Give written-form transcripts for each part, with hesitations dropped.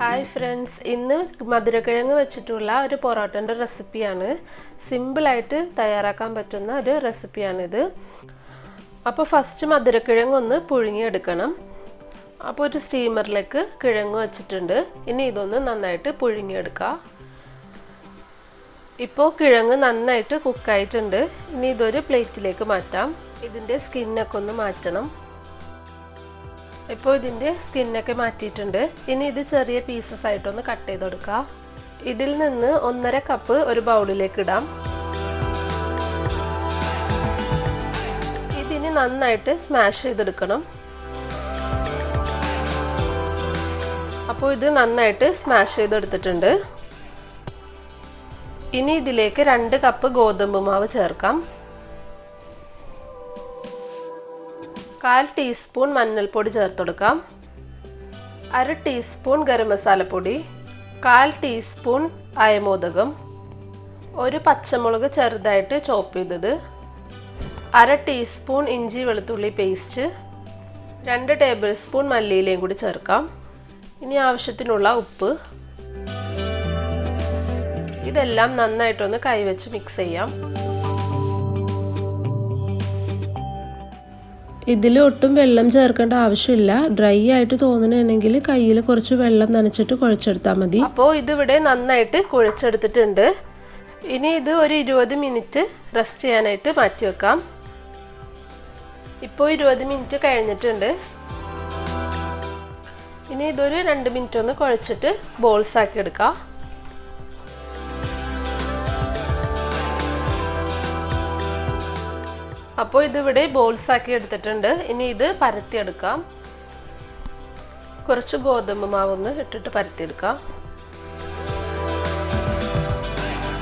Hi friends, ഇന്ന് മധുരക്കിഴങ്ങ് വെച്ചിട്ടുള്ള ഒരു പൊറോട്ടയുടെ റെസിപ്പിയാണ്. സിമ്പിൾ ആയിട്ട് തയ്യാറാക്കാൻ പറ്റുന്ന ഒരു റെസിപ്പിയാണ് ഇത്. അപ്പോൾ ഫസ്റ്റ് മധുരക്കിഴങ്ങ് ഒന്ന് പുഴുങ്ങി എടുക്കണം. അപ്പോൾ ഒരു സ്റ്റീമറിലേക്ക് കിഴങ്ങ് വെച്ചിട്ടുണ്ട്. ഇനി ഇതൊന്ന് നന്നായിട്ട് പുഴുങ്ങി എടുക്കുക. ഇപ്പോൾ കിഴങ്ങ് നന്നായിട്ട് കുക്ക് ആയിട്ടുണ്ട്. ഇനി ഇതൊരു പ്ലേറ്റിലേക്ക് മാറ്റാം. ഇതിന്റെ സ്കിന്നൊക്കെ ഒന്ന് മാറ്റണം. ഇപ്പോൾ ഇതിന്റെ സ്കിന്നൊക്കെ മാറ്റിയിട്ടുണ്ട്. ഇനി ഇത് ചെറിയ പീസസ് ആയിട്ടൊന്ന് കട്ട് ചെയ്തെടുക്കുക. ഇതിൽ നിന്ന് 1.5 കപ്പ് ഒരു ബൗളിലേക്ക് ഇടാം. ഇതിന് നന്നായിട്ട് സ്മാഷ് ചെയ്തെടുക്കണം. അപ്പോൾ ഇത് നന്നായിട്ട് സ്മാഷ് ചെയ്തെടുത്തിട്ടുണ്ട്. ഇനി ഇതിലേക്ക് 2 കപ്പ് ഗോതമ്പ് മാവ് ചേർക്കാം. 1/4 ടീസ്പൂൺ മഞ്ഞൾപ്പൊടി ചേർത്തെടുക്കാം. 1/2 ടീസ്പൂൺ ഗരം മസാല പൊടി, 1/4 ടീസ്പൂൺ അയമോദകം, ഒരു പച്ചമുളക് ചെറുതായിട്ട് ചോപ്പ് ചെയ്തത്, 1/2 ടീസ്പൂൺ ഇഞ്ചി വെളുത്തുള്ളി പേസ്റ്റ്, 2 ടേബിൾ സ്പൂൺ മല്ലിയിലയും കൂടി ചേർക്കാം. ഇനി ആവശ്യത്തിനുള്ള ഉപ്പ്. ഇതെല്ലാം നന്നായിട്ടൊന്ന് കൈവച്ച് മിക്സ് ചെയ്യാം. ഇതിൽ ഒട്ടും വെള്ളം ചേർക്കേണ്ട ആവശ്യമില്ല. ഡ്രൈ ആയിട്ട് തോന്നുന്നുണ്ടെങ്കിൽ കയ്യിൽ കുറച്ച് വെള്ളം നനച്ചിട്ട് കുഴച്ചെടുത്താൽ മതി. അപ്പോൾ ഇതിവിടെ നന്നായിട്ട് കുഴച്ചെടുത്തിട്ടുണ്ട്. ഇനി ഇത് ഒരു 20 മിനിറ്റ് റെസ്റ്റ് ചെയ്യാനായിട്ട് മാറ്റി വെക്കാം. ഇപ്പോൾ 20 മിനിറ്റ് കഴിഞ്ഞിട്ടുണ്ട്. ഇനി ഇതൊരു 2 മിനിറ്റ് ഒന്ന് കുഴച്ചിട്ട് ബോൾസ് ആക്കി എടുക്കാം. അപ്പോൾ ഇതിവിടെ ബോൾസ് ആക്കി എടുത്തിട്ടുണ്ട്. ഇനി ഇത് പരത്തിയെടുക്കാം. കുറച്ച് ഗോതമ്പ് മാവൊന്ന് ഇട്ടിട്ട് പരത്തിയെടുക്കാം.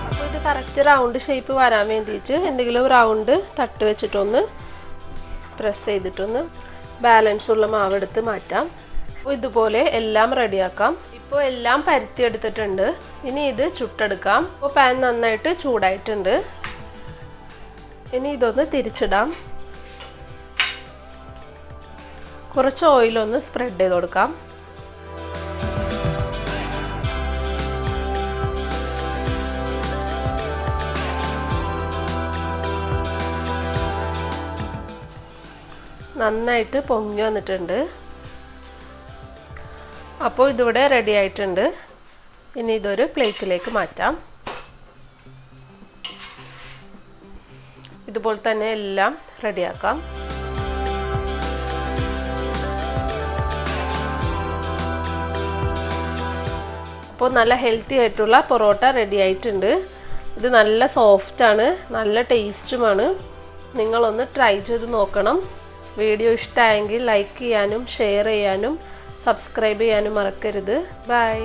അപ്പോൾ ഇത് കറക്റ്റ് റൗണ്ട് ഷേപ്പ് വരാൻ വേണ്ടിയിട്ട് എന്തെങ്കിലും റൗണ്ട് തട്ട് വെച്ചിട്ടൊന്ന് പ്രസ് ചെയ്തിട്ടൊന്ന് ബാലൻസ് ഉള്ള മാവ് എടുത്ത് മാറ്റാം. അപ്പോൾ ഇതുപോലെ എല്ലാം റെഡിയാക്കാം. ഇപ്പോൾ എല്ലാം പരത്തിയെടുത്തിട്ടുണ്ട്. ഇനി ഇത് ചുട്ടെടുക്കാം. അപ്പോൾ പാൻ നന്നായിട്ട് ചൂടായിട്ടുണ്ട്. ഇനി ഇതൊന്ന് തിരിച്ചിടാം. കുറച്ച് ഓയിലൊന്ന് സ്പ്രെഡ് ചെയ്ത് കൊടുക്കാം. നന്നായിട്ട് പൊങ്ങി വന്നിട്ടുണ്ട്. അപ്പോൾ ഇതിവിടെ റെഡി ആയിട്ടുണ്ട്. ഇനി ഇതൊരു പ്ലേറ്റിലേക്ക് മാറ്റാം. ഇതുപോലെ തന്നെ എല്ലാം റെഡിയാക്കാം. അപ്പോൾ നല്ല ഹെൽത്തി ആയിട്ടുള്ള പൊറോട്ട റെഡി ആയിട്ടുണ്ട്. ഇത് നല്ല സോഫ്റ്റാണ്, നല്ല ടേസ്റ്റുമാണ്. നിങ്ങളൊന്ന് ട്രൈ ചെയ്ത് നോക്കണം. വീഡിയോ ഇഷ്ടമായെങ്കിൽ ലൈക്ക് ചെയ്യാനും ഷെയർ ചെയ്യാനും സബ്സ്ക്രൈബ് ചെയ്യാനും മറക്കരുത്. ബൈ.